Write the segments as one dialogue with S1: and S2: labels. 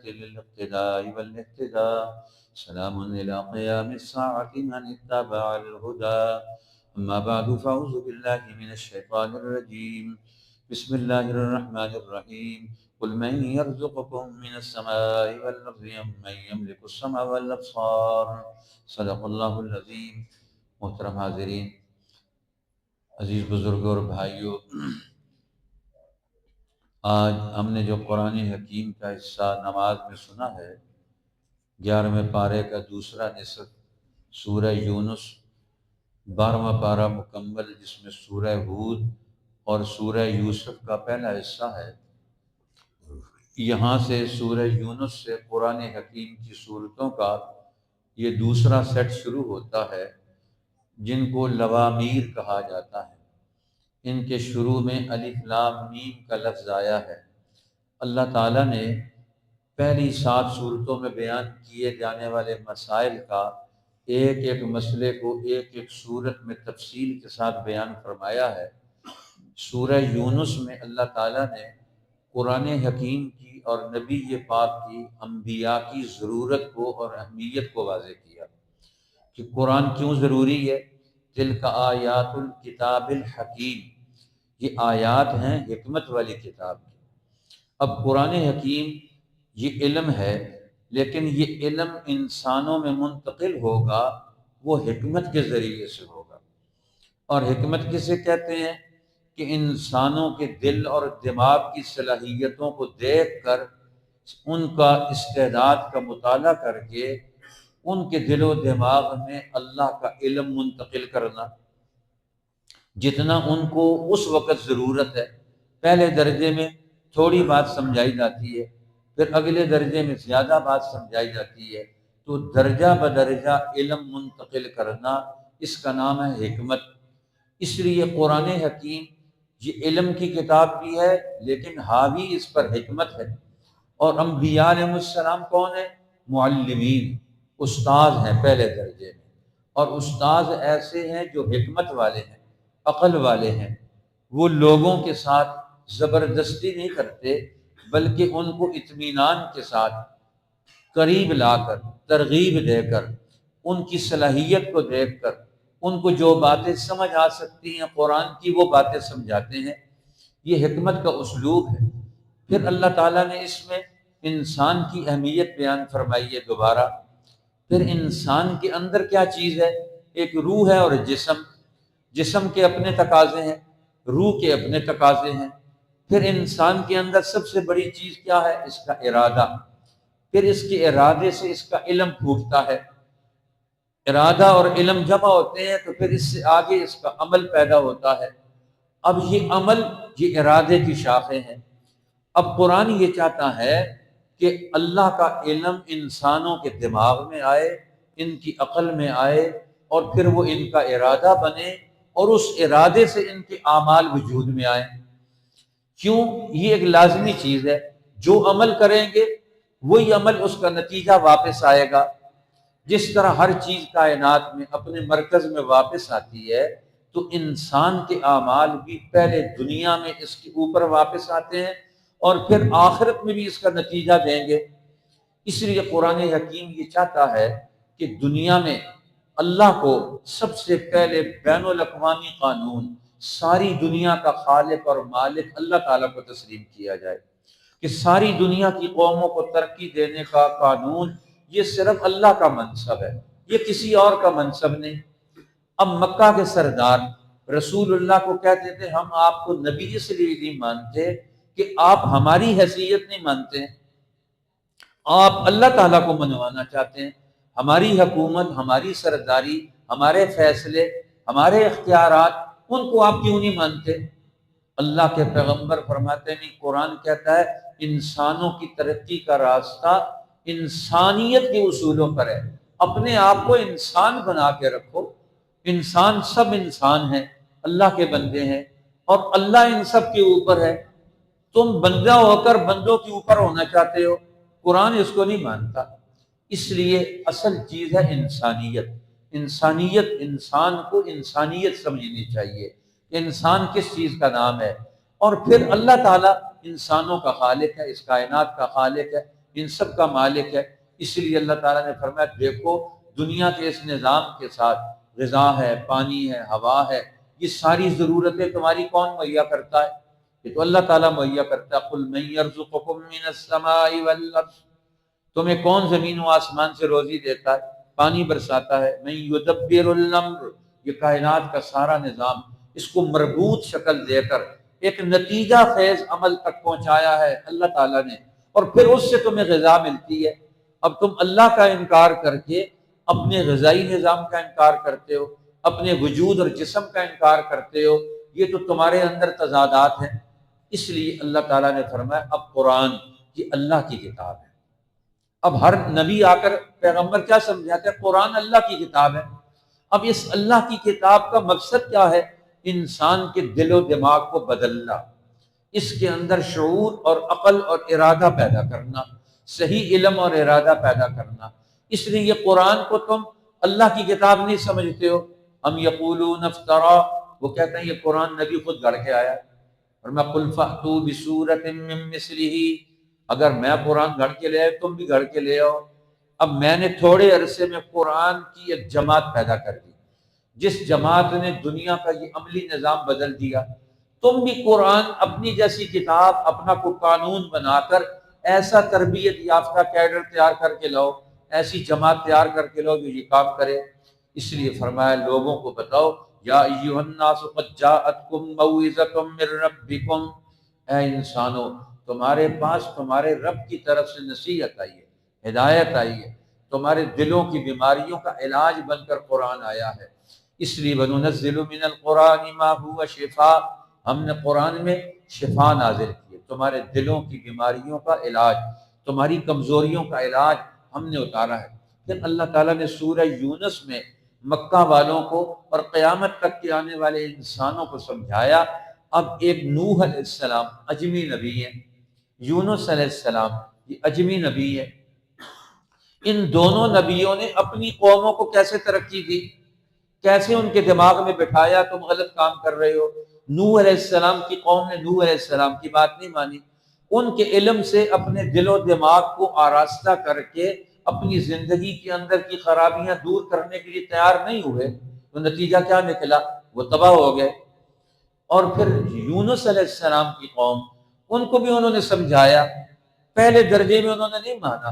S1: للاقتداء والاهتداء سلام إلى قيام الساعة من اتبع الهدى أما بعد فأعوذ بالله من الشيطان الرجيم بسم الله الرحمن الرحيم قل من يرزقكم من السماء والأرض من يملك السمع والأبصار صدق اللہ العظیم۔ محترم حاضرین، عزیز بزرگوں اور بھائیوں، آج ہم نے جو قرآن حکیم کا حصہ نماز میں سنا ہے، 11ویں پارے کا دوسرا نصف سورہ یونس، 12واں پارہ مکمل جس میں سورہ ہود اور سورہ یوسف کا پہلا حصہ ہے، یہاں سے سورہ یونس سے قرآن حکیم کی صورتوں کا یہ دوسرا سیٹ شروع ہوتا ہے، جن کو لوامیر کہا جاتا ہے۔ ان کے شروع میں الف لام میم کا لفظ آیا ہے۔ اللہ تعالیٰ نے پہلی 7 صورتوں میں بیان کیے جانے والے مسائل کا ایک ایک مسئلے کو ایک ایک صورت میں تفصیل کے ساتھ بیان فرمایا ہے۔ سورہ یونس میں اللہ تعالیٰ نے قرآن حکیم کی اور نبی پاک کی انبیاء کی ضرورت کو اور اہمیت کو واضح کیا کہ قرآن کیوں ضروری ہے۔ تلک آیات الکتاب الحکیم، یہ آیات ہیں حکمت والی کتاب کی۔ اب قرآن حکیم یہ علم ہے، لیکن یہ علم انسانوں میں منتقل ہوگا وہ حکمت کے ذریعے سے ہوگا۔ اور حکمت کسے کہتے ہیں کہ انسانوں کے دل اور دماغ کی صلاحیتوں کو دیکھ کر ان کا استعداد کا مطالعہ کر کے ان کے دل و دماغ میں اللہ کا علم منتقل کرنا، جتنا ان کو اس وقت ضرورت ہے۔ پہلے درجے میں تھوڑی بات سمجھائی جاتی ہے، پھر اگلے درجے میں زیادہ بات سمجھائی جاتی ہے، تو درجہ بدرجہ علم منتقل کرنا، اس کا نام ہے حکمت۔ اس لیے قرآن حکیم یہ علم کی کتاب بھی ہے، لیکن حاوی اس پر حکمت ہے۔ اور انبیاء علیہ السلام کون ہیں؟ معلمین، استاد ہیں پہلے درجے میں۔ اور استاد ایسے ہیں جو حکمت والے ہیں، عقل والے ہیں۔ وہ لوگوں کے ساتھ زبردستی نہیں کرتے، بلکہ ان کو اطمینان کے ساتھ قریب لا کر، ترغیب دے کر، ان کی صلاحیت کو دیکھ کر ان کو جو باتیں سمجھ آ سکتی ہیں قرآن کی، وہ باتیں سمجھاتے ہیں۔ یہ حکمت کا اسلوب ہے۔ پھر اللہ تعالیٰ نے اس میں انسان کی اہمیت بیان فرمائی ہے دوبارہ۔ پھر انسان کے اندر کیا چیز ہے؟ ایک روح ہے اور جسم۔ جسم کے اپنے تقاضے ہیں، روح کے اپنے تقاضے ہیں۔ پھر انسان کے اندر سب سے بڑی چیز کیا ہے؟ اس کا ارادہ۔ پھر اس کے ارادے سے اس کا علم پھوٹتا ہے۔ ارادہ اور علم جمع ہوتے ہیں تو پھر اس سے آگے اس کا عمل پیدا ہوتا ہے۔ اب یہ عمل، یہ ارادے کی شاخیں ہیں۔ اب قرآن یہ چاہتا ہے کہ اللہ کا علم انسانوں کے دماغ میں آئے، ان کی عقل میں آئے، اور پھر وہ ان کا ارادہ بنے، اور اس ارادے سے ان کے اعمال وجود میں آئیں۔ کیوں؟ یہ ایک لازمی چیز ہے۔ جو عمل کریں گے وہی عمل، اس کا نتیجہ واپس آئے گا۔ جس طرح ہر چیز کائنات میں اپنے مرکز میں واپس آتی ہے، تو انسان کے اعمال بھی پہلے دنیا میں اس کے اوپر واپس آتے ہیں اور پھر آخرت میں بھی اس کا نتیجہ دیں گے۔ اس لیے قرآن حکیم یہ چاہتا ہے کہ دنیا میں اللہ کو سب سے پہلے بین الاقوامی قانون، ساری دنیا کا خالق اور مالک اللہ تعالیٰ کو تسلیم کیا جائے، کہ ساری دنیا کی قوموں کو ترقی دینے کا قانون یہ صرف اللہ کا منصب ہے، یہ کسی اور کا منصب نہیں۔ اب مکہ کے سردار رسول اللہ کو کہتے تھے ہم آپ کو نبی اس لیے نہیں مانتے کہ آپ ہماری حیثیت نہیں مانتے، آپ اللہ تعالیٰ کو منوانا چاہتے ہیں۔ ہماری حکومت، ہماری سرداری، ہمارے فیصلے، ہمارے اختیارات، ان کو آپ کیوں نہیں مانتے؟ اللہ کے پیغمبر فرماتے ہیں، قرآن کہتا ہے انسانوں کی ترقی کا راستہ انسانیت کے اصولوں پر ہے۔ اپنے آپ کو انسان بنا کے رکھو۔ انسان، سب انسان ہیں، اللہ کے بندے ہیں، اور اللہ ان سب کے اوپر ہے۔ تم بندہ ہو کر بندوں کے اوپر ہونا چاہتے ہو، قرآن اس کو نہیں مانتا۔ اس لیے اصل چیز ہے انسانیت۔ انسانیت، انسان کو انسانیت سمجھنی چاہیے۔ انسان کس چیز کا نام ہے؟ اور پھر اللہ تعالیٰ انسانوں کا خالق ہے، اس کائنات کا خالق ہے، ان سب کا مالک ہے۔ اس لیے اللہ تعالیٰ نے فرمایا دیکھو دنیا کے اس نظام کے ساتھ غذا ہے، پانی ہے، ہوا ہے، یہ ساری ضرورتیں تمہاری کون مہیا کرتا ہے؟ یہ تو اللہ تعالیٰ مہیا کرتا ہے۔ قل من یرزقکم من السماء والارض، تمہیں کون زمین و آسمان سے روزی دیتا ہے، پانی برساتا ہے؟ من یدبر الامر، یہ کائنات کا سارا نظام، اس کو مربوط شکل دے کر ایک نتیجہ خیز عمل تک پہنچایا ہے اللہ تعالیٰ نے، اور پھر اس سے تمہیں غذا ملتی ہے۔ اب تم اللہ کا انکار کر کے اپنے غذائی نظام کا انکار کرتے ہو، اپنے وجود اور جسم کا انکار کرتے ہو، یہ تو تمہارے اندر تضادات ہیں۔ اس لیے اللہ تعالیٰ نے فرمایا اب قرآن یہ اللہ کی کتاب ہے۔ اب ہر نبی آ کر پیغمبر کیا سمجھاتے ہیں؟ قرآن اللہ کی کتاب ہے۔ اب اس اللہ کی کتاب کا مقصد کیا ہے؟ انسان کے دل و دماغ کو بدلنا، اس کے اندر شعور اور عقل اور ارادہ پیدا کرنا، صحیح علم اور ارادہ پیدا کرنا۔ اس لیے یہ قرآن کو تم اللہ کی کتاب نہیں سمجھتے ہو۔ ہم یقولون افطرا، وہ کہتے ہیں یہ قرآن نبی خود گھڑ کے آیا، اور میں قل فأتوا بسورۃ من مثلہ، اگر میں قرآن گھڑ کے لے آئے تم بھی گھڑ کے لے آؤ۔ اب میں نے تھوڑے عرصے میں قرآن کی ایک جماعت پیدا کر دی، جس جماعت نے دنیا کا یہ عملی نظام بدل دیا۔ تم بھی قرآن اپنی جیسی کتاب، اپنا کوئی قانون بنا کر ایسا تربیت یافتہ کیڈر تیار کر کے لاؤ، ایسی جماعت تیار کر کے لاؤ جو یہ کام کرے۔ اس لیے فرمایا لوگوں کو بتاؤ یا ایھا الناس قد جاءتکم موعظۃ من ربکم، اے انسانو تمہارے پاس تمہارے رب کی طرف سے نصیحت آئی ہے، ہدایت آئی ہے، تمہارے دلوں کی بیماریوں کا علاج بن کر قرآن آیا ہے۔ اس لیے وَنُنَزِّلُ مِنَ الْقُرْآنِ مَا هُوَ شِفَاء، ہم نے قرآن میں شفا نازل کی ہے، تمہارے دلوں کی بیماریوں کا علاج، تمہاری کمزوریوں کا علاج ہم نے اتارا ہے۔ پھر اللہ تعالیٰ نے سورہ یونس میں مکہ والوں کو اور قیامت تک کے آنے والے انسانوں کو سمجھایا۔ اب ایک نوح علیہ السلام اجمی نبی ہیں، یونس علیہ السلام یہ اجمی نبی ہے۔ ان دونوں نبیوں نے اپنی قوموں کو کیسے ترقی دی، کیسے ان کے دماغ میں بٹھایا تم غلط کام کر رہے ہو۔ نوح علیہ السلام کی قوم نے نوح علیہ السلام کی بات نہیں مانی، ان کے علم سے اپنے دل و دماغ کو آراستہ کر کے اپنی زندگی کے اندر کی خرابیاں دور کرنے کے لیے تیار نہیں ہوئے، تو نتیجہ کیا نکلا؟ وہ تباہ ہو گئے۔ اور پھر یونس علیہ السلام کی قوم، ان کو بھی انہوں نے سمجھایا، پہلے درجے میں انہوں نے نہیں مانا،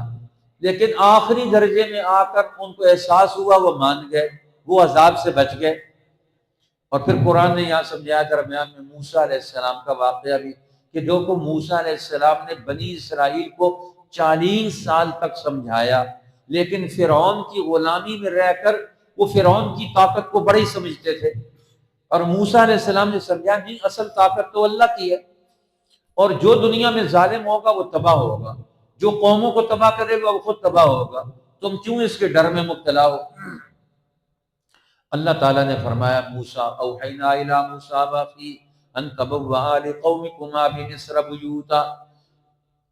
S1: لیکن آخری درجے میں آ کر ان کو احساس ہوا، وہ مان گئے، وہ عذاب سے بچ گئے۔ اور پھر قرآن نے یہاں سمجھایا درمیان میں موسیٰ علیہ السلام کا واقعہ بھی، کہ دیکھو موسیٰ علیہ السلام نے بنی اسرائیل کو 40 سال تک سمجھایا، لیکن فرعون کی غلامی میں رہ کر وہ فرعون کی طاقت کو بڑی سمجھتے تھے، اور موسیٰ علیہ السلام نے سمجھا نہیں، اصل طاقت تو اللہ کی ہے، اور جو دنیا میں ظالم ہوگا وہ تباہ ہوگا، جو قوموں کو تباہ کرے گا وہ خود تباہ ہوگا، تم کیوں اس کے ڈر میں مبتلا ہو؟ اللہ تعالیٰ نے فرمایا موسیٰ اوحینا الی موسیٰ واخیہ ان تبوأ لقومکما بمصر بیوتا،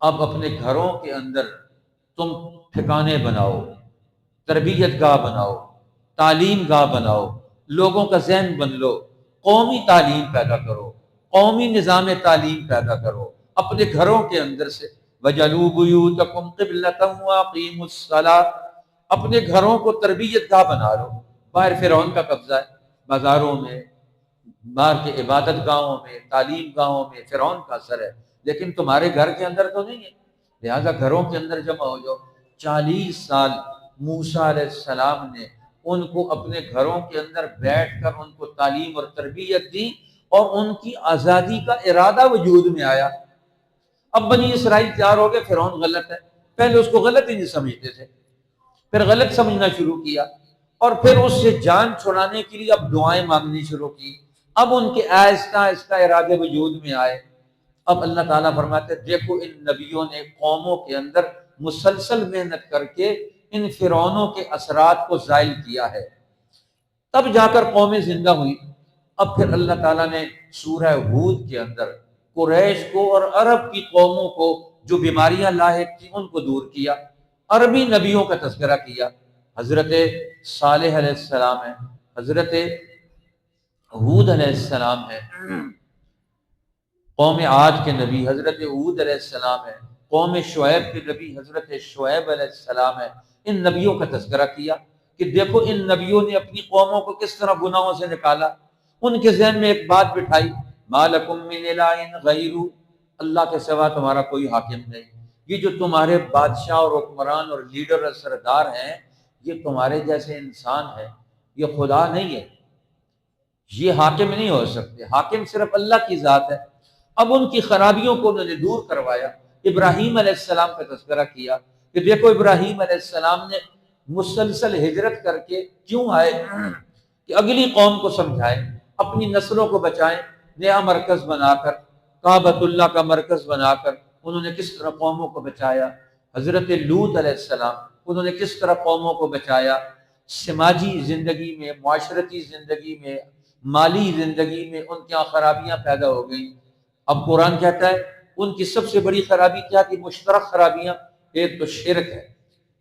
S1: اب اپنے گھروں کے اندر تم ٹھکانے بناؤ، تربیت گاہ بناؤ، تعلیم گاہ بناؤ، لوگوں کا ذہن بن لو، قومی تعلیم پیدا کرو، قومی نظام تعلیم پیدا کرو اپنے گھروں کے اندر سے۔ وَجَعَلُوا بُيُوتَكُمْ قِبْلَةً وَأَقِيمُوا الصَّلَاةَ، اپنے گھروں کو تربیت گاہ بنا لو۔ باہر فرعون کا قبضہ ہے، بازاروں میں، باہر کے عبادت گاہوں میں، تعلیم گاہوں میں فرعون کا اثر ہے، لیکن تمہارے گھر کے اندر تو نہیں ہے، لہٰذا گھروں کے اندر جمع ہو جاؤ۔ 40 سال موسیٰ علیہ السلام نے ان کو اپنے گھروں کے اندر بیٹھ کر ان کو تعلیم اور تربیت دی، اور ان کی آزادی کا ارادہ وجود میں آیا۔ اب بنی اسرائیل تیار ہو گئے، فرعون غلط ہے، پہلے اس کو غلط ہی نہیں سمجھتے تھے، پھر غلط سمجھنا شروع کیا، اور پھر اس سے جان چھڑانے کے لیے اب دعائیں مانگنی شروع کی۔ اب ان کے آہستہ آہستہ ارادے وجود میں آئے۔ اب اللہ تعالیٰ فرماتے ہیں دیکھو ان نبیوں نے قوموں کے اندر مسلسل محنت کر کے ان فرعونوں کے اثرات کو زائل کیا ہے، تب جا کر قومیں زندہ ہوئی۔ اب پھر اللہ تعالیٰ نے سورہ ہود کے اندر قریش کو اور عرب کی قوموں کو جو بیماریاں لاحق تھیں ان کو دور کیا، عربی نبیوں کا تذکرہ کیا۔ حضرت صالح علیہ السلام ہے، حضرت ہود علیہ السلام ہے، قوم عاد کے نبی حضرت ہود علیہ السلام ہے، قوم شعیب کے نبی حضرت شعیب علیہ السلام ہے، ان نبیوں کا تذکرہ کیا کہ دیکھو ان نبیوں نے اپنی قوموں کو کس طرح گناہوں سے نکالا۔ ان کے ذہن میں ایک بات بٹھائی، ما لکم من الہ غیر، اللہ کے سوا تمہارا کوئی حاکم نہیں، یہ جو تمہارے بادشاہ اور حکمران اور لیڈر اور سردار ہیں یہ تمہارے جیسے انسان ہے، یہ خدا نہیں ہے، یہ حاکم نہیں ہو سکتے، حاکم صرف اللہ کی ذات ہے۔ اب ان کی خرابیوں کو انہوں نے دور کروایا، ابراہیم علیہ السلام کا تذکرہ کیا کہ دیکھو ابراہیم علیہ السلام نے مسلسل ہجرت کر کے کیوں آئے کہ اگلی قوم کو سمجھائے، اپنی نسلوں کو بچائیں، نیا مرکز بنا کر، کعبۃ اللہ کا مرکز بنا کر انہوں نے کس طرح قوموں کو بچایا۔ حضرت لوط علیہ السلام انہوں نے کس طرح قوموں کو بچایا، سماجی زندگی میں، معاشرتی زندگی میں، مالی زندگی میں ان کے یہاں خرابیاں پیدا ہو گئیں۔ اب قرآن کہتا ہے ان کی سب سے بڑی خرابی کیا تھی؟ مشترک خرابیاں، ایک تو شرک ہے،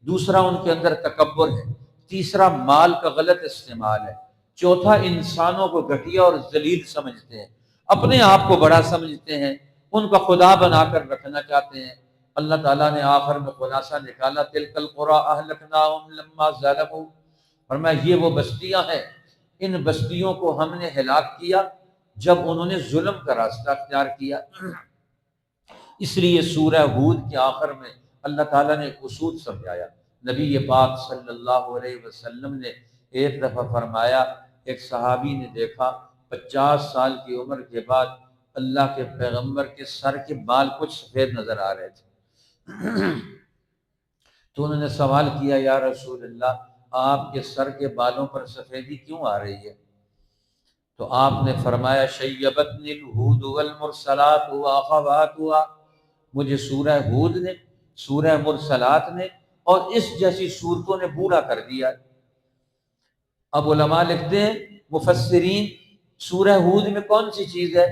S1: دوسرا ان کے اندر تکبر ہے، تیسرا مال کا غلط استعمال ہے، چوتھا انسانوں کو گھٹیا اور ذلیل سمجھتے ہیں، اپنے آپ کو بڑا سمجھتے ہیں، ان کا خدا بنا کر رکھنا چاہتے ہیں۔ اللہ تعالیٰ نے آخر میں خلاصہ نکالا، تلک القریٰ اہلکناہم لما ظلموا، فرمایا یہ وہ بستیاں ہیں، ان بستیوں کو ہم نے ہلاک کیا جب انہوں نے ظلم کا راستہ اختیار کیا۔ اس لیے سورہ ہود کے آخر میں اللہ تعالیٰ نے ایک اصول سمجھایا۔ نبی پاک صلی اللہ علیہ وسلم نے ایک دفعہ فرمایا، ایک صحابی نے دیکھا 50 سال کی عمر کے بعد اللہ کے پیغمبر کے سر کے بال کچھ سفید نظر آ رہے تھے، تو انہوں نے سوال کیا، یا رسول اللہ آپ کے سر کے بالوں پر سفیدی کیوں آ رہی ہے؟ تو آپ نے فرمایا، شیبتنی الہود والمرسلات واخواتها، مجھے سورہ ہود نے، سورہ مرسلات نے اور اس جیسی صورتوں نے بوڑھا کر دیا۔ اب علماء لکھتے ہیں، مفسرین، سورہ ہود میں کون سی چیز ہے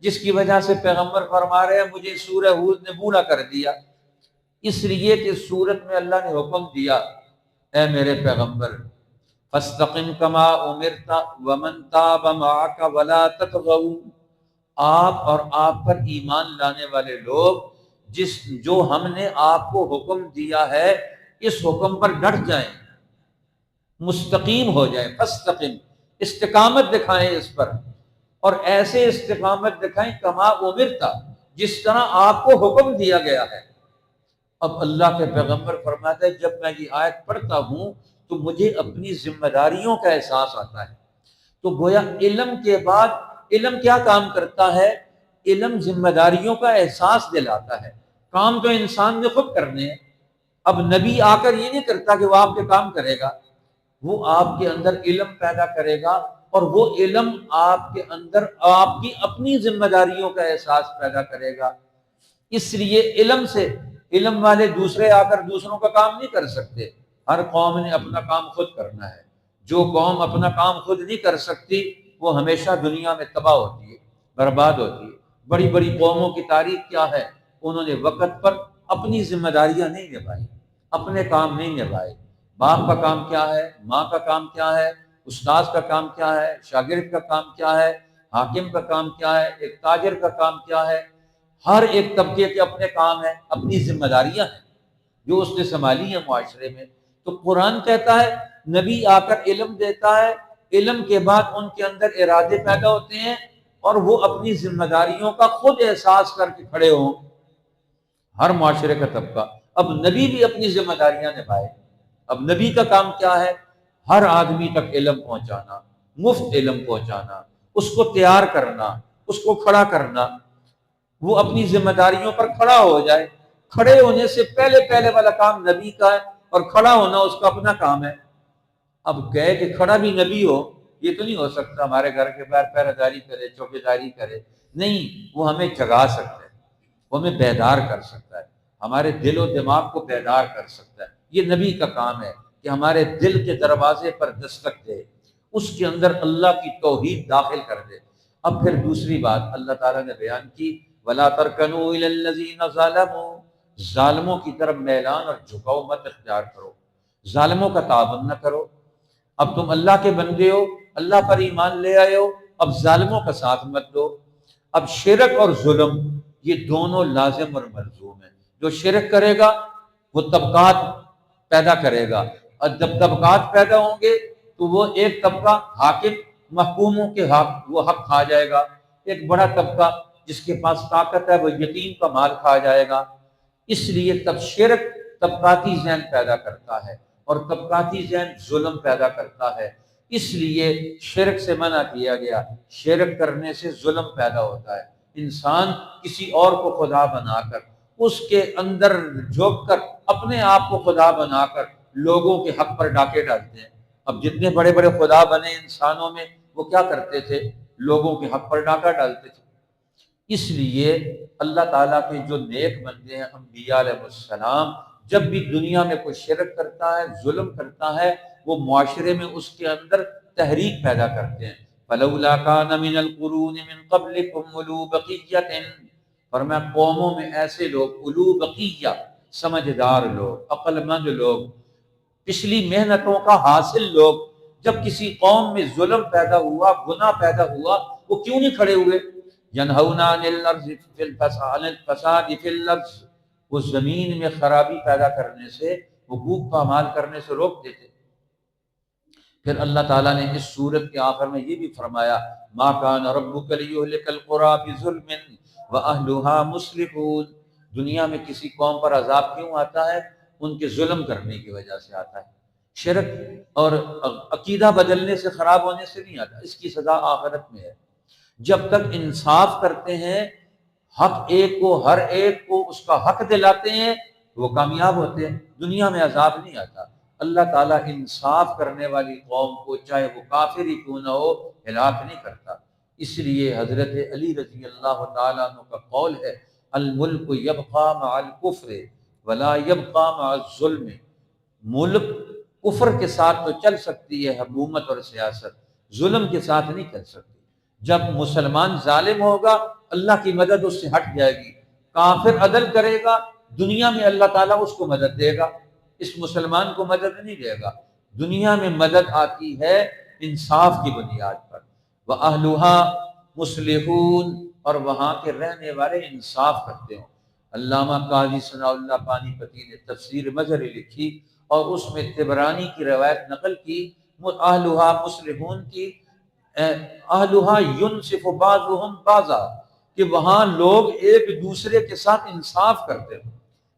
S1: جس کی وجہ سے پیغمبر فرما رہے ہیں مجھے سورہ ہود نے بوڑھا کر دیا؟ اس لیے کہ سورت میں اللہ نے حکم دیا، اے میرے پیغمبر فاستقم کما امرت ومن تاب معک ولا تطغوا، آپ اور آپ پر ایمان لانے والے لوگ جو ہم نے آپ کو حکم دیا ہے اس حکم پر ڈٹ جائیں، مستقیم ہو جائیں، فاستقم، استقامت دکھائیں اس پر، اور ایسے استقامت دکھائیں کما امرتا، جس طرح آپ کو حکم دیا گیا ہے۔ اب اللہ کے پیغمبر فرماتے ہیں جب میں یہ آیت پڑھتا ہوں تو مجھے اپنی ذمہ داریوں کا احساس آتا ہے۔ تو گویا علم کے بعد علم کیا کام کرتا ہے؟ علم ذمہ داریوں کا احساس دلاتا ہے۔ کام تو انسان نے خود کرنے ہیں، اب نبی آ کر یہ نہیں کرتا کہ وہ آپ کے کام کرے گا، وہ آپ کے اندر علم پیدا کرے گا، اور وہ علم آپ کے اندر آپ کی اپنی ذمہ داریوں کا احساس پیدا کرے گا۔ اس لیے علم والے دوسرے آ کر دوسروں کا کام نہیں کر سکتے، ہر قوم نے اپنا کام خود کرنا ہے۔ جو قوم اپنا کام خود نہیں کر سکتی وہ ہمیشہ دنیا میں تباہ ہوتی ہے، برباد ہوتی ہے۔ بڑی بڑی قوموں کی تاریخ کیا ہے؟ انہوں نے وقت پر اپنی ذمہ داریاں نہیں نبھائی، اپنے کام نہیں نبھائے۔ باپ کا کام کیا ہے، ماں کا کام کیا ہے، استاذ کا کام کیا ہے، شاگرد کا کام کیا ہے، حاکم کا کام کیا ہے، ایک تاجر کا کام کیا ہے، ہر ایک طبقے کے اپنے کام ہیں، اپنی ذمہ داریاں ہیں جو اس نے سنبھالی ہیں معاشرے میں۔ تو قرآن کہتا ہے نبی آ کر علم دیتا ہے، علم کے بعد ان کے اندر ارادے پیدا ہوتے ہیں اور وہ اپنی ذمہ داریوں کا خود احساس کر کے کھڑے ہوں، ہر معاشرے کا طبقہ۔ اب نبی بھی اپنی ذمہ داریاں نبھائے۔ اب نبی کا کام کیا ہے؟ ہر آدمی تک علم پہنچانا، مفت علم پہنچانا، اس کو تیار کرنا، اس کو کھڑا کرنا، وہ اپنی ذمہ داریوں پر کھڑا ہو جائے۔ کھڑے ہونے سے پہلے والا کام نبی کا ہے اور کھڑا ہونا اس کا اپنا کام ہے۔ اب کہے کہ کھڑا بھی نبی ہو، یہ تو نہیں ہو سکتا، ہمارے گھر کے باہر پہرہ داری کرے، چوکے داری کرے، نہیں، وہ ہمیں جگا سکتا ہے، وہ ہمیں بیدار کر سکتا ہے، ہمارے دل و دماغ کو بیدار کر سکتا ہے۔ یہ نبی کا کام ہے کہ ہمارے دل کے دروازے پر دستک دے، اس کے اندر اللہ کی توحید داخل کر دے۔ اب پھر دوسری بات اللہ تعالیٰ نے بیان کی، وَلَا تَرْكَنُوا إِلَى الَّذِينَ ظَلَمُوا، ظالموں کی طرف میلان اور جھکاؤ مت اختیار کرو، ظالموں کا تعاون نہ کرو۔ اب تم اللہ کے بندے ہو، اللہ پر ایمان لے آئے ہو، اب ظالموں کا ساتھ مت دو۔ اب شرک اور ظلم یہ دونوں لازم اور ملزوم ہیں۔ جو شرک کرے گا وہ طبقات پیدا کرے گا، اور جب طبقات پیدا ہوں گے تو وہ ایک طبقہ حاکم محکوموں کے حق وہ حق کھا جائے گا، ایک بڑا طبقہ جس کے پاس طاقت ہے وہ یتیم کا مال کھا جائے گا۔ اس لیے تب شرک طبقاتی ذہن پیدا کرتا ہے، اور طبقاتی ذہن ظلم پیدا کرتا ہے، اس لیے شرک سے منع کیا گیا۔ شرک کرنے سے ظلم پیدا ہوتا ہے، انسان کسی اور کو خدا بنا کر اس کے اندر جھونک کر اپنے آپ کو خدا بنا کر لوگوں کے حق پر ڈاکے ڈالتے ہیں۔ اب جتنے بڑے بڑے خدا بنے انسانوں میں وہ کیا کرتے تھے؟ لوگوں کے حق پر ڈاکہ ڈالتے تھے۔ اس لیے اللہ تعالیٰ کے جو نیک بندے ہیں انبیاء علیہ السلام، جب بھی دنیا میں کوئی شرک کرتا ہے، ظلم کرتا ہے، وہ معاشرے میں اس کے اندر تحریک پیدا کرتے ہیں۔ فَلَوْلَا كَانَ مِنَ الْقُرُونِ مِن قَبْلِكُمْ أُولُو بَقِيَّةٍ، فرمایا قوموں میں ایسے لوگ، اولو بقیہ، سمجھدار لوگ، عقل مند لوگ، پچھلی محنتوں کا حاصل لوگ، جب کسی قوم میں ظلم پیدا ہوا، گناہ پیدا ہوا، وہ کیوں نہیں کھڑے ہوئے؟ ینہون عن الفساد فی الارض، وہ زمین میں خرابی پیدا کرنے سے، حقوق پامال کرنے سے روک دیتے۔ پھر اللہ تعالیٰ نے اس سورت کے آخر میں یہ بھی فرمایا ما کان ربک لیہلک القری بظلم واہلھا مصلحون، دنیا میں کسی قوم پر عذاب کیوں آتا ہے؟ ان کے ظلم کرنے کی وجہ سے آتا ہے، شرک اور عقیدہ بدلنے سے، خراب ہونے سے نہیں آتا، اس کی سزا آخرت میں ہے۔ جب تک انصاف کرتے ہیں، حق ایک کو، ہر ایک کو اس کا حق دلاتے ہیں، وہ کامیاب ہوتے ہیں، دنیا میں عذاب نہیں آتا۔ اللہ تعالیٰ انصاف کرنے والی قوم کو چاہے وہ کافر ہی کیوں نہ ہو ہلاک نہیں کرتا۔ اس لیے حضرت علی رضی اللہ تعالیٰ عنہ کا قول ہے الملک یبقی مع الکفر ولا یبقی مع الظلم، ملک کفر کے ساتھ تو چل سکتی ہے حکومت اور سیاست، ظلم کے ساتھ نہیں چل سکتی۔ جب مسلمان ظالم ہوگا اللہ کی مدد اس سے ہٹ جائے گی، کافر عدل کرے گا دنیا میں اللہ تعالیٰ اس کو مدد دے گا، اس مسلمان کو مدد نہیں دے گا۔ دنیا میں مدد آتی ہے انصاف کی بنیاد پر، وَأَهْلُهَا مُصْلِحُونَ، اور وہاں کے رہنے والے انصاف کرتے ہوں۔ علامہ قاضی ثناء اللہ پانی پتی نے تفسیر مظہری لکھی اور اس میں طبرانی کی روایت نقل کی، اہلھا مصلحون کی، اہلھا ینصف بعضهم بعضا، کہ وہاں لوگ ایک دوسرے کے ساتھ انصاف کرتے ہیں۔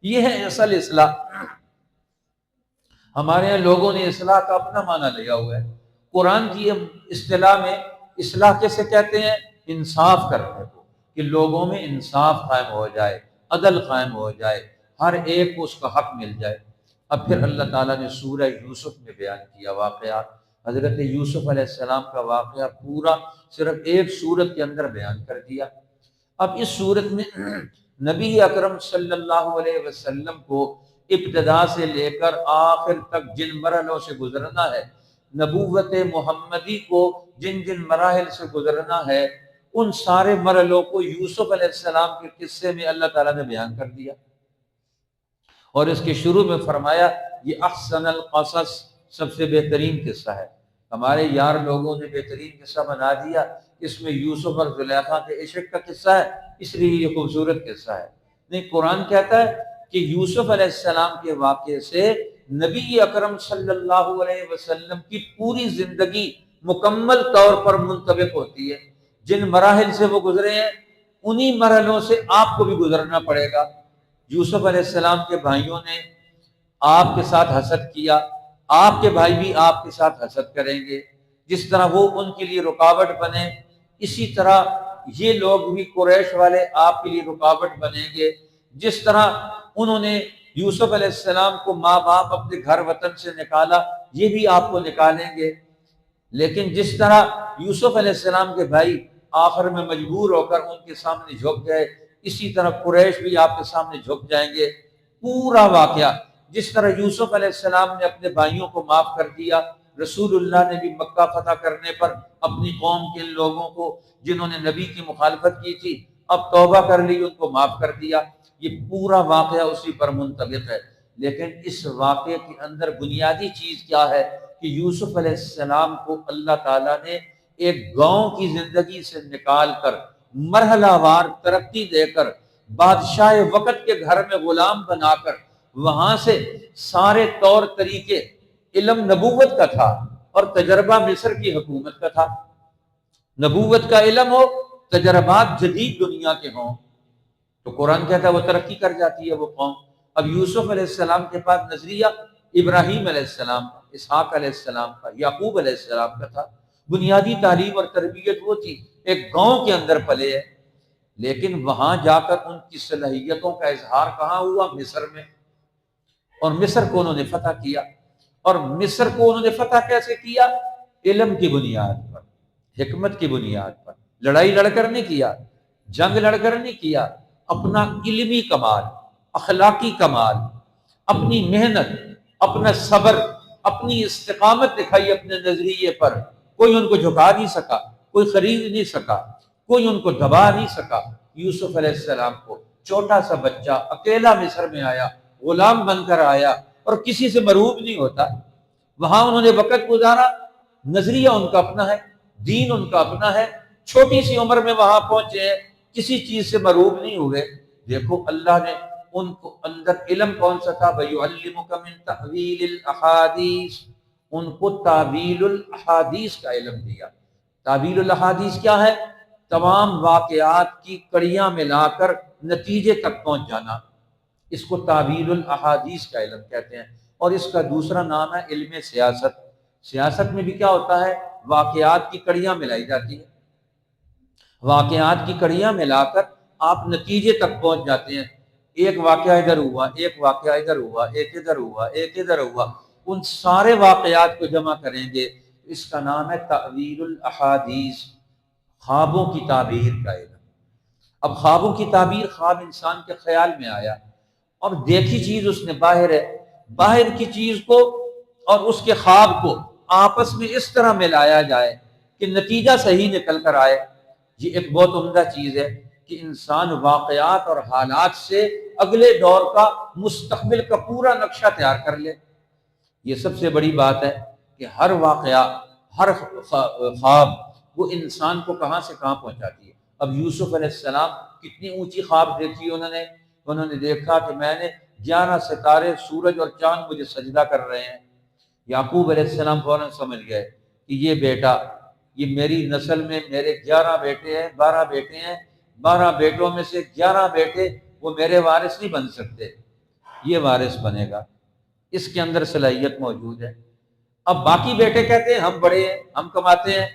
S1: یہ ہے اصل اصلاح۔ ہمارے یہاں لوگوں نے اصلاح کا اپنا معنی لیا ہوا ہے۔ قرآن کی اصطلاح میں اصلاح کیسے کہتے ہیں؟ انصاف کرنے کو، کہ لوگوں میں انصاف قائم ہو جائے، عدل قائم ہو جائے، ہر ایک کو اس کا حق مل جائے۔ اب پھر اللہ تعالیٰ نے سورہ یوسف میں بیان کیا واقعات، حضرت یوسف علیہ السلام کا واقعہ پورا صرف ایک سورت کے اندر بیان کر دیا۔ اب اس سورت میں نبی اکرم صلی اللہ علیہ وسلم کو ابتدا سے لے کر آخر تک جن مرحلوں سے گزرنا ہے، نبوت محمدی کو جن جن مراحل سے گزرنا ہے، ان سارے مرحلوں کو یوسف علیہ السلام کے قصے میں اللہ تعالیٰ نے بیان کر دیا، اور اس کے شروع میں فرمایا یہ احسن القصص، سب سے بہترین قصہ ہے۔ ہمارے یار لوگوں نے بہترین قصہ بنا دیا، اس میں یوسف اور زلیخا کے عشق کا قصہ ہے اس لیے یہ خوبصورت قصہ ہے۔ نہیں، قرآن کہتا ہے کہ یوسف علیہ السلام کے واقعے سے نبی اکرم صلی اللہ علیہ وسلم کی پوری زندگی مکمل طور پر منطبق ہوتی ہے۔ جن مراحل سے وہ گزرے ہیں انہی مرحلوں سے آپ کو بھی گزرنا پڑے گا۔ یوسف علیہ السلام کے بھائیوں نے آپ کے ساتھ حسد کیا، آپ کے بھائی بھی آپ کے ساتھ حسد کریں گے، جس طرح وہ ان کے لیے رکاوٹ بنے، اسی طرح یہ لوگ بھی قریش والے آپ کے لیے رکاوٹ بنیں گے۔ جس طرح انہوں نے یوسف علیہ السلام کو ماں باپ اپنے گھر وطن سے نکالا، یہ بھی آپ کو نکالیں گے۔ لیکن جس طرح یوسف علیہ السلام کے بھائی آخر میں مجبور ہو کر ان کے سامنے جھک گئے، اسی طرح قریش بھی آپ کے سامنے جھک جائیں گے۔ پورا واقعہ، جس طرح یوسف علیہ السلام نے اپنے بھائیوں کو معاف کر دیا، رسول اللہ نے بھی مکہ فتح کرنے پر اپنی قوم کے لوگوں کو جنہوں نے نبی کی مخالفت کی تھی اب توبہ کر لی، ان کو معاف کر دیا۔ یہ پورا واقعہ اسی پر منطبق ہے۔ لیکن اس واقعے کے اندر بنیادی چیز کیا ہے کہ یوسف علیہ السلام کو اللہ تعالیٰ نے ایک گاؤں کی زندگی سے نکال کر مرحلہ وار ترقی دے کر بادشاہ وقت کے گھر میں غلام بنا کر وہاں سے سارے طور طریقے، علم نبوت کا تھا اور تجربہ مصر کی حکومت کا تھا۔ نبوت کا علم ہو، تجربات جدید دنیا کے ہوں، تو قرآن کہتا ہے وہ ترقی کر جاتی ہے وہ قوم۔ اب یوسف علیہ السلام کے پاس نظریہ ابراہیم علیہ السلام کا، اسحاق علیہ السلام کا، یعقوب علیہ السلام کا تھا۔ بنیادی تعلیم اور تربیت وہ تھی، ایک گاؤں کے اندر پلے ہے، لیکن وہاں جا کر ان کی صلاحیتوں کا اظہار کہاں ہوا؟ مصر میں۔ اور مصر کو انہوں نے فتح کیا۔ اور مصر کو انہوں نے فتح کیسے کیا؟ علم کی بنیاد پر، حکمت کی بنیاد پر۔ لڑائی لڑ کر نہیں کیا، جنگ لڑ کر نہیں کیا، اپنا علمی کمال، اخلاقی کمال، اپنی محنت، اپنا صبر، اپنی استقامت دکھائی اپنے نظریے پر۔ کوئی ان کو جھکا نہیں سکا، کوئی خرید نہیں سکا، کوئی ان کو دبا نہیں سکا۔ یوسف علیہ السلام کو چھوٹا سا بچہ اکیلا مصر میں آیا، غلام بن کر آیا، اور کسی سے مرعوب نہیں ہوتا۔ وہاں انہوں نے وقت گزارا، نظریہ ان کا اپنا ہے، دین ان کا اپنا ہے، چھوٹی سی عمر میں وہاں پہنچے ہیں، کسی چیز سے مرعوب نہیں ہوئے۔ دیکھو اللہ نے ان کو اندر علم کون سا تھا؟ وَيُعَلِّمُكَ مِن تَأْوِيلِ الْأَحَادِيثِ، ان کو تعویل الاحادیث کا علم دیا۔ تعویل الاحادیث کیا ہے؟ تمام واقعات کی کڑیاں ملا کر نتیجے تک پہنچ جانا، اس کو تعویل الاحادیث کا علم کہتے ہیں۔ اور اس کا دوسرا نام ہے علم سیاست۔ سیاست میں بھی کیا ہوتا ہے؟ واقعات کی کڑیاں ملائی جاتی ہیں، واقعات کی کڑیاں ملا کر آپ نتیجے تک پہنچ جاتے ہیں۔ ایک واقعہ ادھر ہوا، ایک واقعہ ادھر ہوا، ایک ادھر ہوا، ایک ادھر ہوا، ان سارے واقعات کو جمع کریں گے، اس کا نام ہے تعویل الاحادیث، خوابوں کی تعبیر کا علم۔ اب خوابوں کی تعبیر، خواب انسان کے خیال میں آیا اور دیکھی چیز اس نے باہر ہے، باہر کی چیز کو اور اس کے خواب کو آپس میں اس طرح ملایا جائے کہ نتیجہ صحیح نکل کر آئے۔ یہ ایک بہت عمدہ چیز ہے کہ انسان واقعات اور حالات سے اگلے دور کا، مستقبل کا پورا نقشہ تیار کر لے۔ یہ سب سے بڑی بات ہے کہ ہر واقعہ، ہر خواب وہ انسان کو کہاں سے کہاں پہنچاتی ہے۔ اب یوسف علیہ السلام کتنی اونچی خواب دیکھی انہوں نے دیکھا کہ میں نے 11 ستارے، سورج اور چاند مجھے سجدہ کر رہے ہیں۔ یعقوب علیہ السلام فوراً سمجھ گئے کہ یہ بیٹا، یہ میری نسل میں میرے 11 بیٹے ہیں، 12 بیٹے ہیں، 12 بیٹوں میں سے 11 بیٹے وہ میرے وارث نہیں بن سکتے، یہ وارث بنے گا، اس کے اندر صلاحیت موجود ہے۔ اب باقی بیٹے کہتے ہیں ہم بڑے ہیں، ہم کماتے ہیں،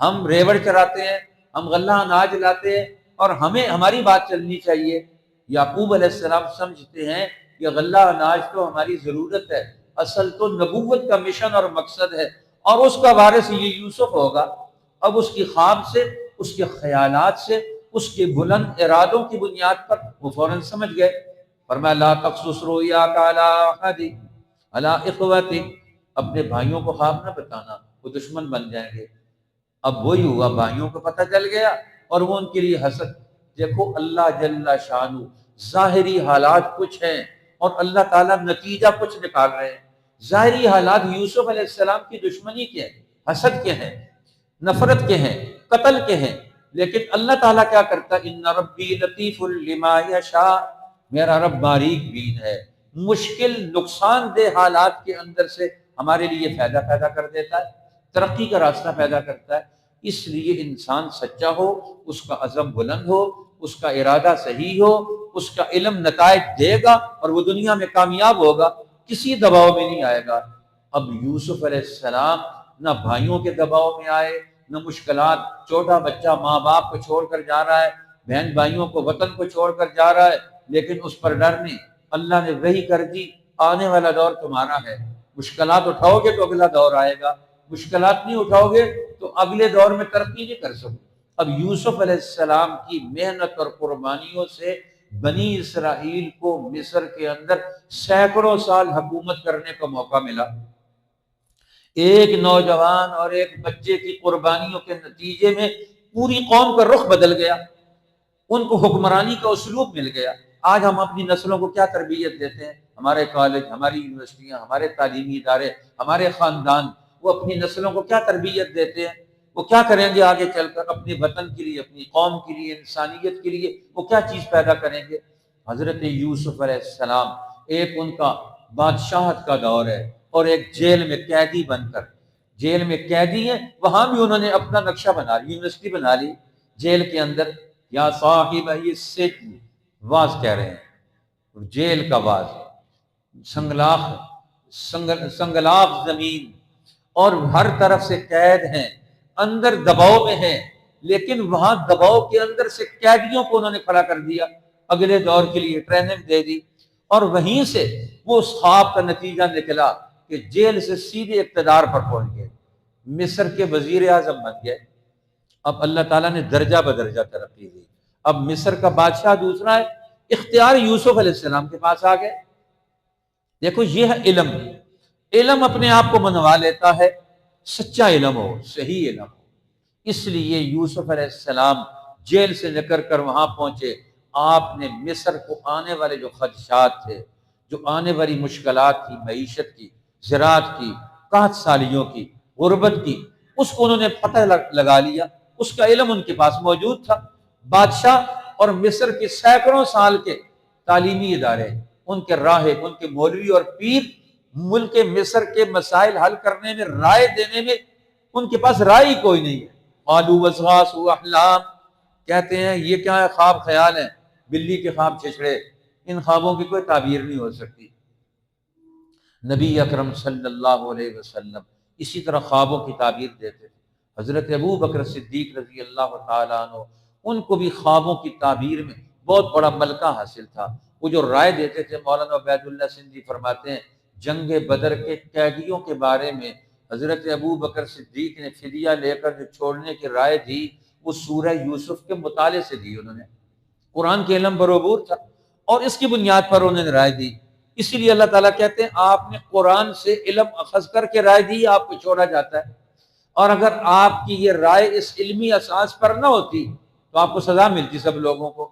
S1: ہم ریوڑ چراتے ہیں، ہم غلہ اناج لاتے ہیں اور ہماری بات چلنی چاہیے۔ یعقوب علیہ السلام سمجھتے ہیں کہ غلہ اناج تو ہماری ضرورت ہے، اصل تو نبوت کا مشن اور مقصد ہے، اور اس کا وارث یہ یوسف ہوگا۔ اب اس کی خواب سے، اس کے خیالات سے، اس کے بلند ارادوں کی بنیاد پر وہ فوراً سمجھ گئے۔ فرمایا لا تقصص رؤیاک علی احد علی اخوتک، اپنے بھائیوں کو خواب نہ بتانا، وہ دشمن بن جائیں گے۔ اب وہی ہوا، بھائیوں کو پتہ چل گیا اور وہ ان کے لیے حسد۔ دیکھو اللہ جل شانہ، ظاہری حالات کچھ ہیں اور اللہ تعالیٰ نتیجہ کچھ نکال رہے ہیں۔ ظاہری حالات یوسف علیہ السلام کی دشمنی کے ہیں، حسد کے ہیں، نفرت کے ہیں، قتل کے ہیں، لیکن اللہ تعالیٰ کیا کرتا ہے؟ ان ربی لطیف لما یشاء، میرا رب باریک بین ہے، مشکل نقصان دہ حالات کے اندر سے ہمارے لیے فائدہ پیدا کر دیتا ہے، ترقی کا راستہ پیدا کرتا ہے۔ اس لیے انسان سچا ہو، اس کا عزم بلند ہو، اس کا ارادہ صحیح ہو، اس کا علم نتائج دے گا اور وہ دنیا میں کامیاب ہوگا، کسی دباؤ میں نہیں آئے گا۔ اب یوسف علیہ السلام نہ بھائیوں کے دباؤ میں آئے، نہ مشکلات، چھوٹا بچہ ماں باپ کو چھوڑ کر جا رہا ہے، بہن بھائیوں کو، وطن کو چھوڑ کر جا رہا ہے، لیکن اس پر ڈر نہیں۔ اللہ نے وحی کر دی، آنے والا دور تمہارا ہے، مشکلات اٹھاؤ گے تو اگلا دور آئے گا، مشکلات نہیں اٹھاؤ گے تو اگلے دور میں ترقی نہیں کر سکو۔ اب یوسف علیہ السلام کی محنت اور قربانیوں سے بنی اسرائیل کو مصر کے اندر سینکڑوں سال حکومت کرنے کا موقع ملا۔ ایک نوجوان اور ایک بچے کی قربانیوں کے نتیجے میں پوری قوم کا رخ بدل گیا، ان کو حکمرانی کا اسلوب مل گیا۔ آج ہم اپنی نسلوں کو کیا تربیت دیتے ہیں؟ ہمارے کالج، ہماری یونیورسٹیاں، ہمارے تعلیمی ادارے، ہمارے خاندان، وہ اپنی نسلوں کو کیا تربیت دیتے ہیں؟ وہ کیا کریں گے آگے چل کر اپنے وطن کے لیے، اپنی قوم کے لیے، انسانیت کے لیے وہ کیا چیز پیدا کریں گے؟ حضرت یوسف علیہ السلام، ایک ان کا بادشاہت کا دور ہے اور ایک جیل میں قیدی بن کر، جیل میں قیدی ہیں، وہاں بھی انہوں نے اپنا نقشہ بنا لی، یونیورسٹی بنا لی جیل کے اندر۔ یا صاحب یہ سجن، واز کہہ رہے ہیں، جیل کا واز، سنگلاخ، سنگلاخ زمین، اور ہر طرف سے قید ہیں، اندر دباؤ میں ہیں، لیکن وہاں دباؤ کے اندر سے قیدیوں کو انہوں نے کھڑا کر دیا، اگلے دور کے لیے ٹریننگ دے دی، اور وہیں سے وہ اس خواب کا نتیجہ نکلا کہ جیل سے سیدھے اقتدار پر پہنچ گئے، مصر کے وزیر اعظم بن گئے۔ اب اللہ تعالیٰ نے درجہ بدرجہ ترقی دی، اب مصر کا بادشاہ دوسرا ہے، اختیار یوسف علیہ السلام کے پاس آ گئے۔ دیکھو یہ ہے علم، علم اپنے آپ کو منوا لیتا ہے، سچا علم ہو، صحیح علم ہو۔ اس لیے یوسف علیہ السلام جیل سے نکل کر وہاں پہنچے، آپ نے مصر کو آنے والے جو خدشات تھے، جو آنے والی مشکلات تھی، معیشت کی، زراعت کی، قحط سالیوں کی، غربت کی، اس کو انہوں نے پتہ لگا لیا، اس کا علم ان کے پاس موجود تھا۔ بادشاہ اور مصر کے سینکڑوں سال کے تعلیمی ادارے، ان کے راہب، ان کے مولوی اور پیر، ملک مصر کے مسائل حل کرنے میں، رائے دینے میں ان کے پاس رائے ہی کوئی نہیں ہے۔ قالوا وضغاث احلام، کہتے ہیں یہ کیا ہے، خواب خیال ہے، بلی کے خواب چھچڑے، ان خوابوں کی کوئی تعبیر نہیں ہو سکتی۔ نبی اکرم صلی اللہ علیہ وسلم اسی طرح خوابوں کی تعبیر دیتے تھے۔ حضرت ابو بکر صدیق رضی اللہ تعالیٰ عنہ، ان کو بھی خوابوں کی تعبیر میں بہت بڑا ملکہ حاصل تھا، وہ جو رائے دیتے تھے۔ مولانا عبید اللہ سندھی فرماتے ہیں جنگ بدر کے قیدیوں کے بارے میں حضرت ابو بکر صدیق نے فدیہ لے کر جو چھوڑنے کی رائے دی، وہ سورہ یوسف کے مطالعے سے دی، انہوں نے قرآن کے علم بروبور تھا اور اس کی بنیاد پر انہوں نے رائے دی۔ اسی لیے اللہ تعالیٰ کہتے ہیں آپ نے قرآن سے علم اخذ کر کے رائے دی، آپ کو چھوڑا جاتا ہے، اور اگر آپ کی یہ رائے اس علمی اساس پر نہ ہوتی تو آپ کو سزا ملتی سب لوگوں کو۔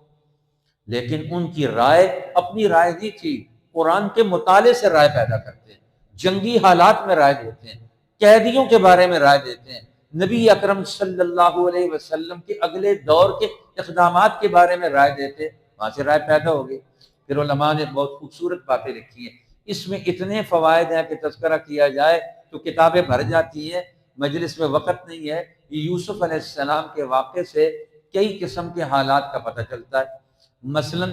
S1: لیکن ان کی رائے اپنی رائے نہیں تھی، قرآن کے مطالعے سے رائے پیدا کرتے ہیں، جنگی حالات میں رائے دیتے ہیں، قیدیوں کے بارے میں رائے دیتے ہیں، نبی اکرم صلی اللہ علیہ وسلم کے اگلے دور کے اقدامات کے بارے میں رائے دیتے ہیں، وہاں سے رائے پیدا ہو گئی۔ پھر علماء نے بہت خوبصورت باتیں لکھی ہیں، اس میں اتنے فوائد ہیں کہ تذکرہ کیا جائے تو کتابیں بھر جاتی ہیں، مجلس میں وقت نہیں ہے۔ یہ یوسف علیہ السلام کے واقعے سے کئی قسم کے حالات کا پتہ چلتا ہے۔ مثلا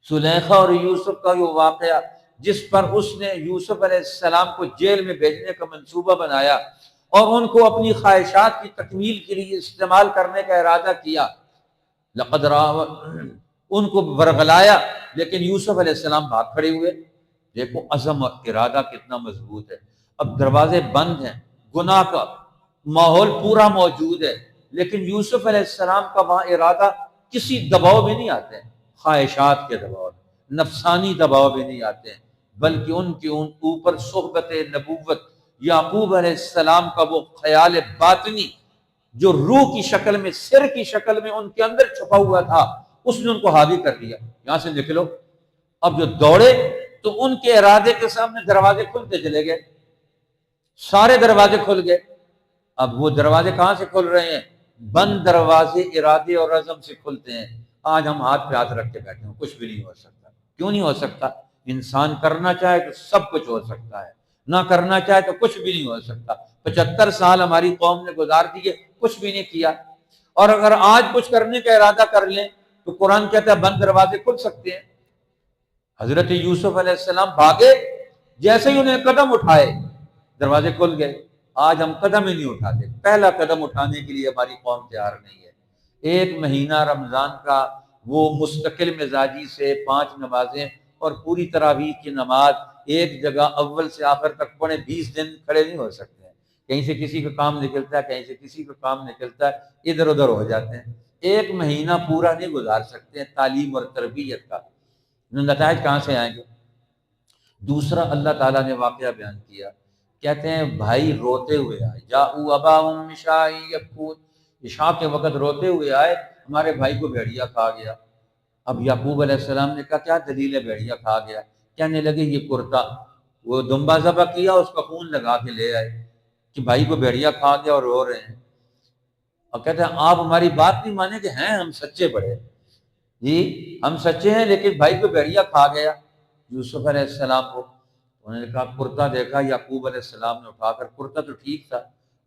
S1: زلیخا اور یوسف کا یہ واقعہ، جس پر اس نے یوسف علیہ السلام کو جیل میں بھیجنے کا منصوبہ بنایا اور ان کو اپنی خواہشات کی تکمیل کے لیے استعمال کرنے کا ارادہ کیا، لقد ان کو ورغلایا، لیکن یوسف علیہ السلام بھاگ کھڑے ہوئے۔ دیکھو عزم اور ارادہ کتنا مضبوط ہے۔ اب دروازے بند ہیں، گناہ کا ماحول پورا موجود ہے، لیکن یوسف علیہ السلام کا وہاں ارادہ کسی دباؤ میں نہیں آتے ہیں، خواہشات کے دباؤ میں، نفسانی دباؤ میں نہیں آتے ہیں، بلکہ ان کے اوپر صحبت نبوت، یعقوب علیہ السلام کا وہ خیال باطنی جو روح کی شکل میں، سر کی شکل میں ان کے اندر چھپا ہوا تھا، اس نے ان کو حاوی کر دیا، یہاں سے نکلو۔ اب جو دوڑے تو ان کے ارادے کے سامنے دروازے کھلتے چلے گئے، سارے دروازے کھل گئے۔ اب وہ دروازے کہاں سے کھل رہے ہیں؟ بند دروازے ارادے اور عزم سے کھلتے ہیں۔ آج ہم ہاتھ پہ ہاتھ رکھ کے بیٹھے ہیں، کچھ بھی نہیں ہو سکتا۔ کیوں نہیں ہو سکتا؟ انسان کرنا چاہے تو سب کچھ ہو سکتا ہے، نہ کرنا چاہے تو کچھ بھی نہیں ہو سکتا۔ 75 سال ہماری قوم نے گزار دیے، کچھ بھی نہیں کیا، اور اگر آج کچھ کرنے کا ارادہ کر لیں تو قرآن کہتا ہے بند دروازے کھل سکتے ہیں۔ حضرت یوسف علیہ السلام بھاگے، جیسے ہی انہیں قدم اٹھائے دروازے کھل گئے۔ آج ہم قدم ہی نہیں اٹھاتے، پہلا قدم اٹھانے کے لیے ہماری قوم تیار نہیں ہے۔ ایک مہینہ رمضان کا وہ مستقل مزاجی سے 5 نمازیں اور پوری تراویح کی نماز ایک جگہ اول سے آخر تک پڑھے، 20 دن کھڑے نہیں ہو سکتے ہیں۔ کہیں سے کسی کا کام نکلتا ہے، کہیں سے کسی کا کام نکلتا ہے، ادھر ادھر ہو جاتے ہیں۔ ایک مہینہ پورا نہیں گزار سکتے ہیں تعلیم اور تربیت کا، نتائج کہاں سے آئیں گے؟ دوسرا اللہ تعالیٰ نے واقعہ بیان کیا، کہتے ہیں بھائی روتے ہوئے آئے، جاءوا اباہم عشاء یبکون، عشاء کے وقت روتے ہوئے آئے، ہمارے بھائی کو بھیڑیا کھا گیا۔ اب یعقوب علیہ السلام نے کہا کیا دلیل ہے بھیڑیا کھا گیا؟ کہنے لگے یہ کرتا، وہ دمبا ذبح کیا، اس کا خون لگا کے لے آئے کہ بھائی کو بھیڑیا کھا گیا اور رو رہے ہیں۔ اور کہتے ہیں آپ ہماری بات نہیں مانیں کہ ہیں ہم سچے بڑے، جی ہم سچے ہیں لیکن بھائی کو بھیڑیا کھا گیا یوسف علیہ السلام کو۔ انہوں نے کہا کرتا دیکھا یعقوب علیہ السلام نے اٹھا کر، کرتا تو ٹھیک تھا،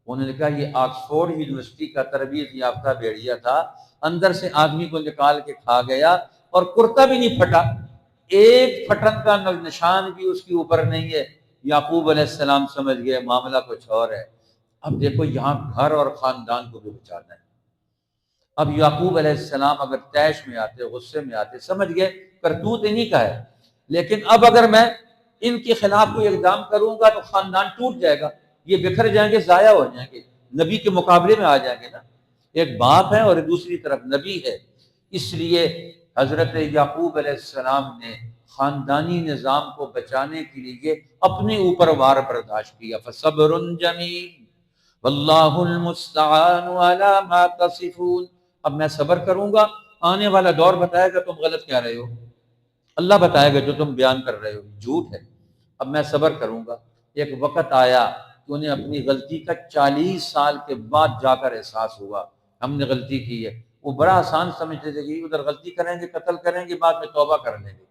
S1: انہوں نے کہا یہ آکسفورڈ یونیورسٹی کا تربیت یافتہ بھیڑیا تھا، اندر سے آدمی کو نکال کے کھا گیا، اور کرتا بھی نہیں پھٹا، ایک پھٹن کا نشان بھی اس کے اوپر نہیں ہے۔ یعقوب علیہ السلام سمجھ گئے معاملہ کچھ اور ہے۔ اب دیکھو یہاں گھر اور خاندان کو بھی بچانا ہے۔ اب یعقوب علیہ السلام اگر طیش میں آتے، غصے میں آتے، سمجھ گئے کرتوت انہی کا ہے، لیکن اب اگر میں ان کے خلاف کوئی اقدام کروں گا تو خاندان ٹوٹ جائے گا، یہ بکھر جائیں گے، ضائع ہو جائیں گے، نبی کے مقابلے میں آ جائیں گے نا، ایک باپ ہے اور دوسری طرف نبی ہے۔ اس لیے حضرت یعقوب علیہ السلام نے خاندانی نظام کو بچانے کے لیے اپنے اوپر وار برداشت کیا، فصبر جمیل واللہ المستعان علی ما تصفون۔ اب میں صبر کروں گا، آنے والا دور بتائے گا تم غلط کہہ رہے ہو، اللہ بتائے گا جو تم بیان کر رہے ہو جھوٹ ہے، اب میں صبر کروں گا۔ ایک وقت آیا کہ انہیں اپنی غلطی کا 40 سال کے بعد جا کر احساس ہوا ہم نے غلطی کی ہے۔ وہ بڑا آسان سمجھتے تھے کہ ادھر غلطی کریں گے، قتل کریں گے، بعد میں توبہ کر لیں گے۔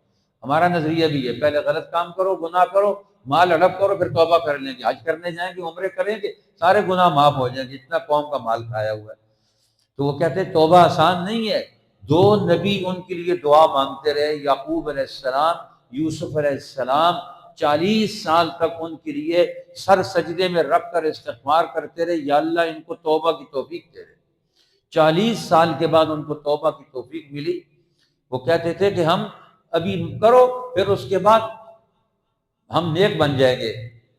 S1: ہمارا نظریہ بھی ہے، پہلے غلط کام کرو، گناہ کرو، مال ہڑپ کرو، پھر توبہ کر لیں گے، حج کرنے جائیں گے، عمرے کریں گے، سارے گناہ معاف ہو جائیں گے، اتنا قوم کا مال کھایا ہوا ہے۔ تو وہ کہتے ہیں توبہ آسان نہیں ہے۔ دو نبی ان کے لیے دعا مانگتے رہے، یعقوب علیہ السلام، یوسف علیہ السلام، 40 سال تک ان کے لیے سر سجدے میں رکھ کر استغفار کرتے رہے، یا اللہ ان کو توبہ کی توفیق دے دے۔ 40 سال کے بعد ان کو توبہ کی توفیق ملی۔ وہ کہتے تھے کہ ہم ابھی کرو، پھر اس کے بعد ہم نیک بن جائیں گے،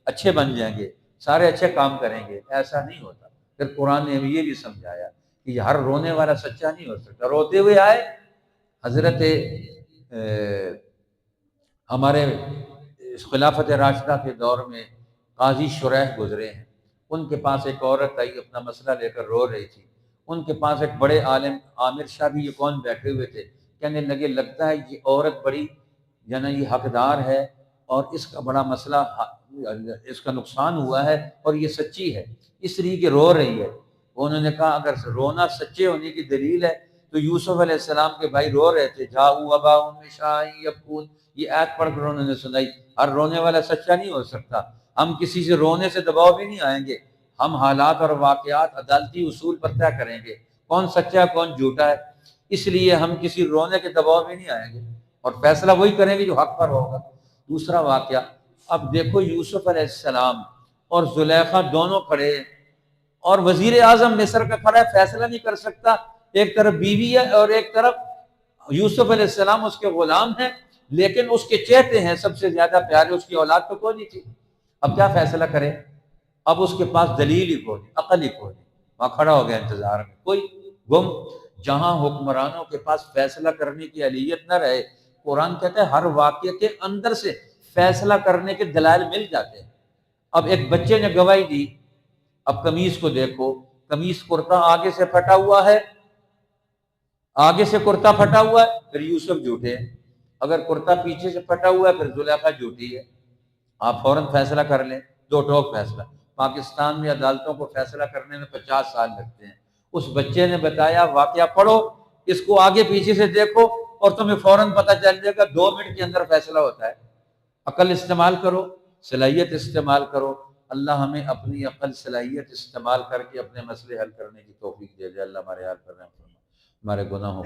S1: اچھے بن جائیں گے، سارے اچھے کام کریں گے۔ ایسا نہیں ہوتا۔ پھر قرآن نے یہ بھی سمجھایا کہ ہر رونے والا سچا نہیں ہو سکتا۔ روتے ہوئے آئے حضرت ہمارے خلافت راشدہ کے دور میں قاضی شریح گزرے ہیں، ان کے پاس ایک عورت آئی، اپنا مسئلہ لے کر رو رہی تھی۔ ان کے پاس ایک بڑے عالم عامر شاہ بھی یہ کون بیٹھے ہوئے تھے، کہنے لگے لگتا ہے یہ عورت بڑی یہ حقدار ہے اور اس کا بڑا مسئلہ، اس کا نقصان ہوا ہے اور یہ سچی ہے، اس لیے کہ رو رہی ہے۔ انہوں نے کہا اگر رونا سچے ہونے کی دلیل ہے تو یوسف علیہ السلام کے بھائی رو رہے تھے، جاؤ اباؤہم عشاء یبکون، یہ آیت پڑھ کر انہوں نے سنائی۔ ہر رونے والا سچا نہیں ہو سکتا۔ ہم کسی سے رونے سے دباؤ بھی نہیں آئیں گے، ہم حالات اور واقعات عدالتی اصول پر طے کریں گے کون سچا ہے کون جھوٹا ہے، اس لیے ہم کسی رونے کے دباؤ میں نہیں آئیں گے اور فیصلہ وہی کریں گے جو حق پر ہوگا۔ دوسرا واقعہ، اب دیکھو یوسف علیہ السلام اور زلیخا دونوں کھڑے ہیں، اور وزیر اعظم مصر کا کھڑا ہے، فیصلہ نہیں کر سکتا، ایک طرف بیوی ہے اور ایک طرف یوسف علیہ السلام اس کے غلام ہیں، لیکن اس کے چہتے ہیں سب سے زیادہ پیارے، اس کی اولاد تو کوئی نہیں تھی، اب کیا فیصلہ کرے؟ اب اس کے پاس دلیل ہی کوئی نہیں، عقل ہی کوئی نہیں، وہاں کھڑا ہو گیا انتظار میں، کوئی گم۔ جہاں حکمرانوں کے پاس فیصلہ کرنے کی اہلیت نہ رہے، قرآن کہتا ہے ہر واقعے کے اندر سے فیصلہ کرنے کے دلائل مل جاتے ہیں۔ اب ایک بچے نے گواہی دی، اب قمیص کو دیکھو، قمیص کرتا آگے سے پھٹا ہوا ہے، آگے سے کرتا پھٹا ہوا ہے، پھر یوسف جھوٹے ہیں، اگر کرتا پیچھے سے پھٹا ہوا ہے پھر زلیخا جھوٹی ہے۔ آپ فوراً فیصلہ کر لیں، دو ٹوک فیصلہ۔ پاکستان میں عدالتوں کو فیصلہ کرنے میں 50 سال لگتے ہیں۔ اس بچے نے بتایا واقعہ پڑھو، اس کو آگے پیچھے سے دیکھو اور تمہیں فوراً پتہ چل جائے گا، 2 منٹ کے اندر فیصلہ ہوتا ہے۔ عقل استعمال کرو، صلاحیت استعمال کرو۔ اللہ ہمیں اپنی عقل صلاحیت استعمال کر کے اپنے مسئلے حل کرنے کی توفیق دے دے۔ اللہ ہمارے حال پر رحم فرمائے، ہمارے گناہوں